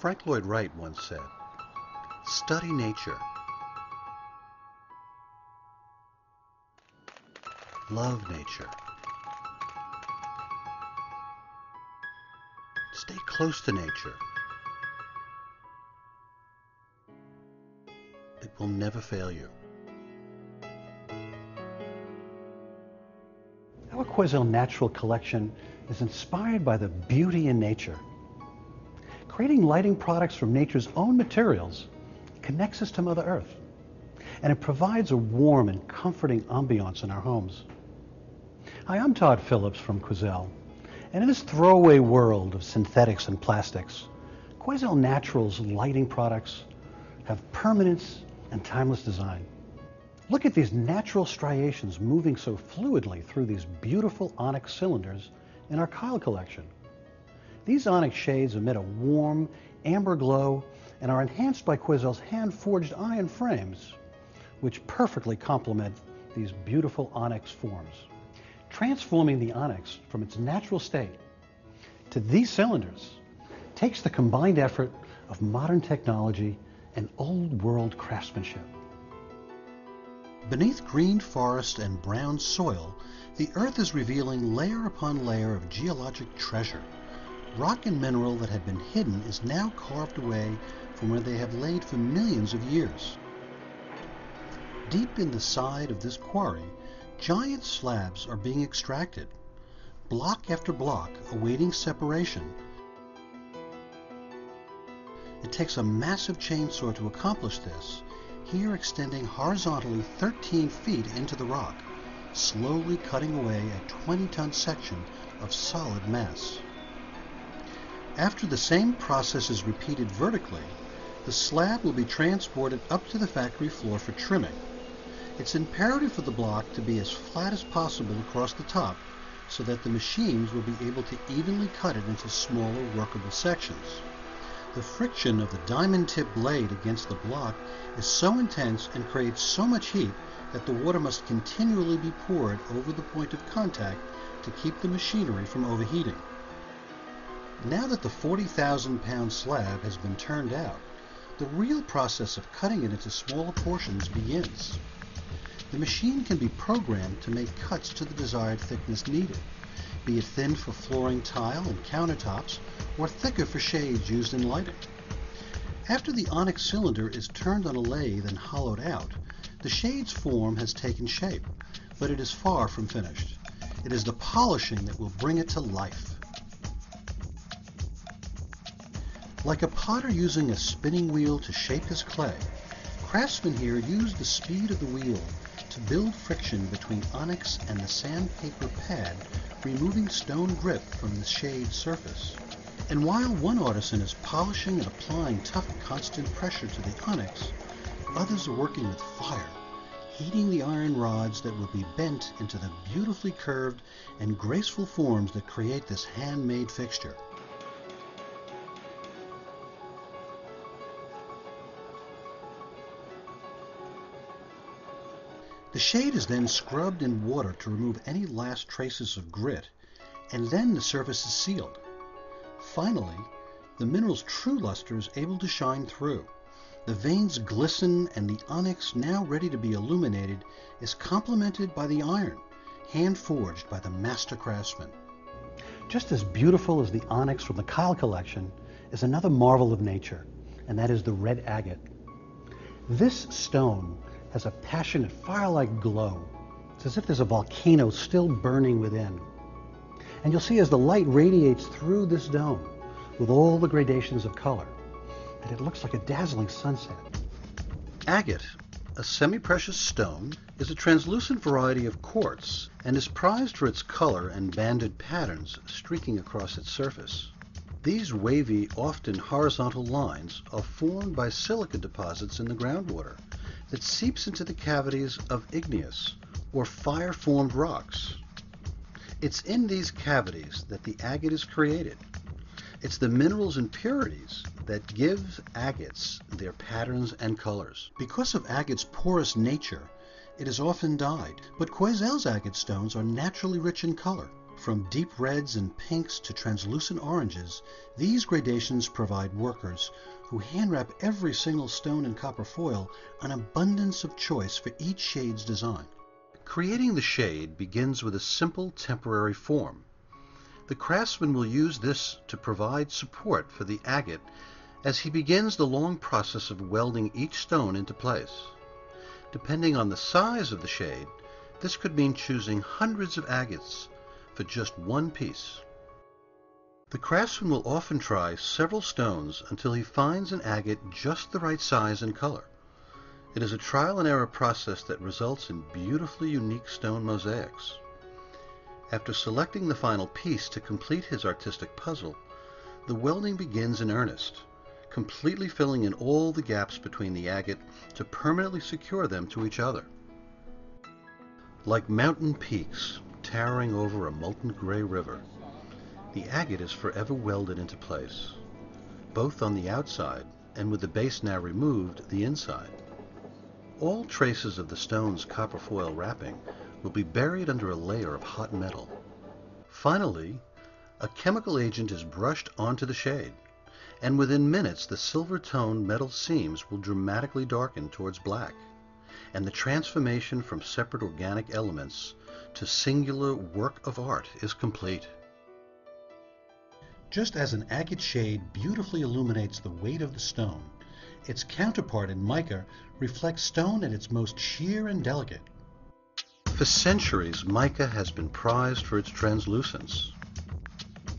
Frank Lloyd Wright once said, "Study nature. Love nature. Stay close to nature. It will never fail you." Our Quoizel Natural collection is inspired by the beauty in nature. Creating lighting products from nature's own materials connects us to Mother Earth, and it provides a warm and comforting ambiance in our homes. Hi, I'm Todd Phillips from Quoizel, and in this throwaway world of synthetics and plastics, Quoizel Naturals lighting products have permanence and timeless design. Look at these natural striations moving so fluidly through these beautiful onyx cylinders in our Quoizel collection. These onyx shades emit a warm amber glow and are enhanced by Quoizel's hand-forged iron frames, which perfectly complement these beautiful onyx forms. Transforming the onyx from its natural state to these cylinders takes the combined effort of modern technology and old-world craftsmanship. Beneath green forest and brown soil, the earth is revealing layer upon layer of geologic treasure. Rock and mineral that had been hidden is now carved away from where they have laid for millions of years. Deep in the side of this quarry, giant slabs are being extracted, block after block awaiting separation. It takes a massive chainsaw to accomplish this, here extending horizontally 13 feet into the rock, slowly cutting away a 20-ton section of solid mass. After the same process is repeated vertically, the slab will be transported up to the factory floor for trimming. It's imperative for the block to be as flat as possible across the top so that the machines will be able to evenly cut it into smaller workable sections. The friction of the diamond-tipped blade against the block is so intense and creates so much heat that the water must continually be poured over the point of contact to keep the machinery from overheating. Now that the 40,000-pound slab has been turned out, the real process of cutting it into smaller portions begins. The machine can be programmed to make cuts to the desired thickness needed, be it thin for flooring tile and countertops, or thicker for shades used in lighting. After the onyx cylinder is turned on a lathe and hollowed out, the shade's form has taken shape, but it is far from finished. It is the polishing that will bring it to life. Like a potter using a spinning wheel to shape his clay, craftsmen here use the speed of the wheel to build friction between onyx and the sandpaper pad, removing stone grip from the shade's surface. And while one artisan is polishing and applying tough, constant pressure to the onyx, others are working with fire, heating the iron rods that will be bent into the beautifully curved and graceful forms that create this handmade fixture. The shade is then scrubbed in water to remove any last traces of grit, and then the surface is sealed. Finally, the mineral's true luster is able to shine through. The veins glisten, and the onyx, now ready to be illuminated, is complemented by the iron, hand-forged by the master craftsman. Just as beautiful as the onyx from the Quoizel collection is another marvel of nature, and that is the red agate. This stone has a passionate fire-like glow. It's as if there's a volcano still burning within. And you'll see as the light radiates through this dome with all the gradations of color, that it looks like a dazzling sunset. Agate, a semi-precious stone, is a translucent variety of quartz and is prized for its color and banded patterns streaking across its surface. These wavy, often horizontal lines are formed by silica deposits in the groundwater that seeps into the cavities of igneous or fire-formed rocks. It's in these cavities that the agate is created. It's the mineral's impurities that give agates their patterns and colors. Because of agate's porous nature, it is often dyed, but Quoizel's agate stones are naturally rich in color. From deep reds and pinks to translucent oranges, these gradations provide workers who hand-wrap every single stone in copper foil an abundance of choice for each shade's design. Creating the shade begins with a simple temporary form. The craftsman will use this to provide support for the agate as he begins the long process of welding each stone into place. Depending on the size of the shade, this could mean choosing hundreds of agates for just one piece. The craftsman will often try several stones until he finds an agate just the right size and color. It is a trial and error process that results in beautifully unique stone mosaics. After selecting the final piece to complete his artistic puzzle, the welding begins in earnest, completely filling in all the gaps between the agate to permanently secure them to each other. Like mountain peaks towering over a molten gray river, the agate is forever welded into place, both on the outside and, with the base now removed, the inside. All traces of the stone's copper foil wrapping will be buried under a layer of hot metal. Finally, a chemical agent is brushed onto the shade, and within minutes the silver-toned metal seams will dramatically darken towards black, and the transformation from separate organic elements to singular work of art is complete. Just as an agate shade beautifully illuminates the weight of the stone, its counterpart in mica reflects stone at its most sheer and delicate. For centuries, mica has been prized for its translucence,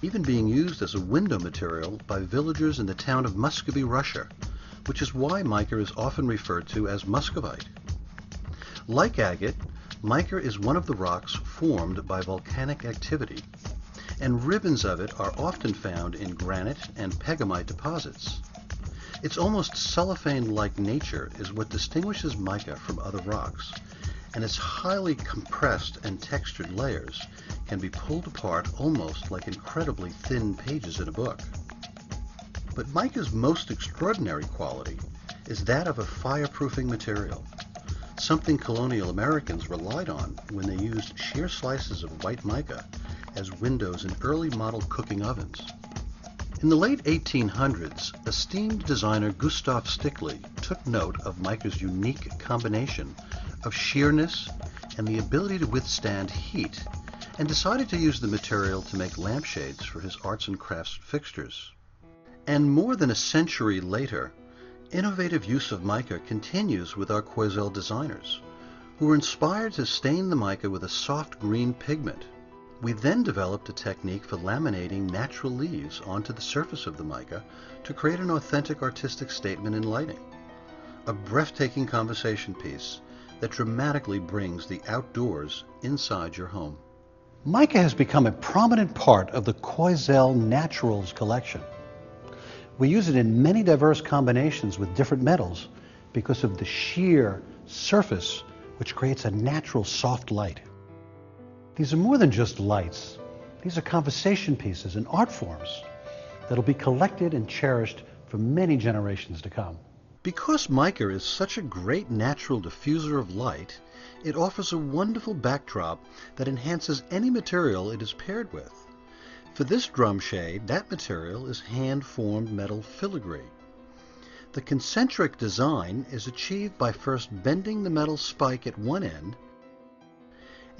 even being used as a window material by villagers in the town of Muscovy, Russia, which is why mica is often referred to as muscovite. Like agate, mica is one of the rocks formed by volcanic activity, and ribbons of it are often found in granite and pegamite deposits. Its almost cellophane-like nature is what distinguishes mica from other rocks, and its highly compressed and textured layers can be pulled apart almost like incredibly thin pages in a book. But mica's most extraordinary quality is that of a fireproofing material, something colonial Americans relied on when they used sheer slices of white mica as windows in early model cooking ovens. In the late 1800s, esteemed designer Gustav Stickley took note of mica's unique combination of sheerness and the ability to withstand heat, and decided to use the material to make lampshades for his arts and crafts fixtures. And more than a century later, innovative use of mica continues with our Quoizel designers, who were inspired to stain the mica with a soft green pigment. We then developed a technique for laminating natural leaves onto the surface of the mica to create an authentic artistic statement in lighting, a breathtaking conversation piece that dramatically brings the outdoors inside your home. Mica has become a prominent part of the Quoizel Naturals collection. We use it in many diverse combinations with different metals because of the sheer surface which creates a natural soft light. These are more than just lights. These are conversation pieces and art forms that will be collected and cherished for many generations to come. Because mica is such a great natural diffuser of light, it offers a wonderful backdrop that enhances any material it is paired with. For this drum shade, that material is hand-formed metal filigree. The concentric design is achieved by first bending the metal spike at one end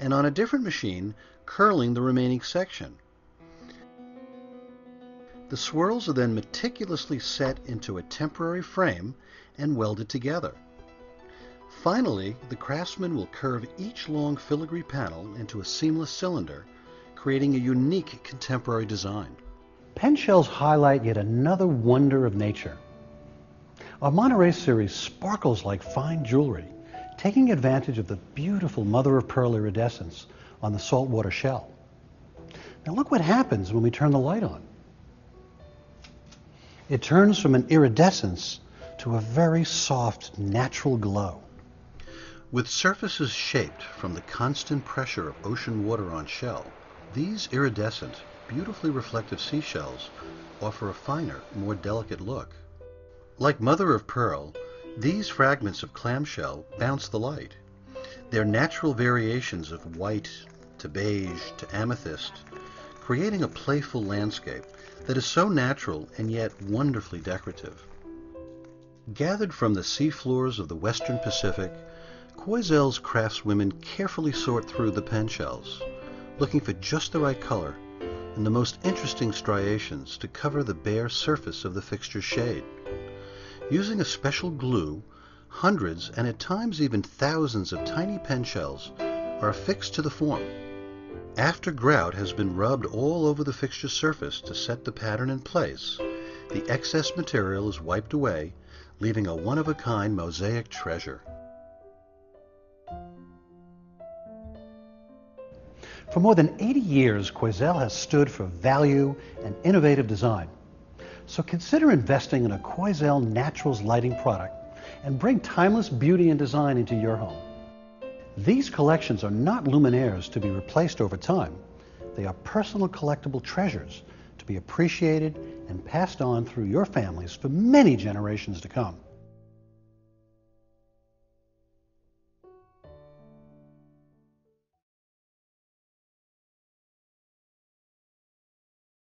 and on a different machine curling the remaining section. The swirls are then meticulously set into a temporary frame and welded together. Finally, the craftsman will curve each long filigree panel into a seamless cylinder, creating a unique contemporary design. Pen shells highlight yet another wonder of nature. Our Monterey series sparkles like fine jewelry, taking advantage of the beautiful mother-of-pearl iridescence on the saltwater shell. Now look what happens when we turn the light on. It turns from an iridescence to a very soft, natural glow. With surfaces shaped from the constant pressure of ocean water on shell, these iridescent, beautifully reflective seashells offer a finer, more delicate look. Like mother of pearl, these fragments of clamshell bounce the light. Their natural variations of white, to beige to amethyst, creating a playful landscape that is so natural and yet wonderfully decorative. Gathered from the seafloors of the Western Pacific, Quoizel's craftswomen carefully sort through the pen shells, looking for just the right color and the most interesting striations to cover the bare surface of the fixture's shade. Using a special glue, hundreds and at times even thousands of tiny pen shells are affixed to the form. After grout has been rubbed all over the fixture's surface to set the pattern in place, the excess material is wiped away, leaving a one-of-a-kind mosaic treasure. For more than 80 years, Quoizel has stood for value and innovative design. So consider investing in a Quoizel Naturals lighting product and bring timeless beauty and design into your home. These collections are not luminaires to be replaced over time. They are personal collectible treasures to be appreciated and passed on through your families for many generations to come.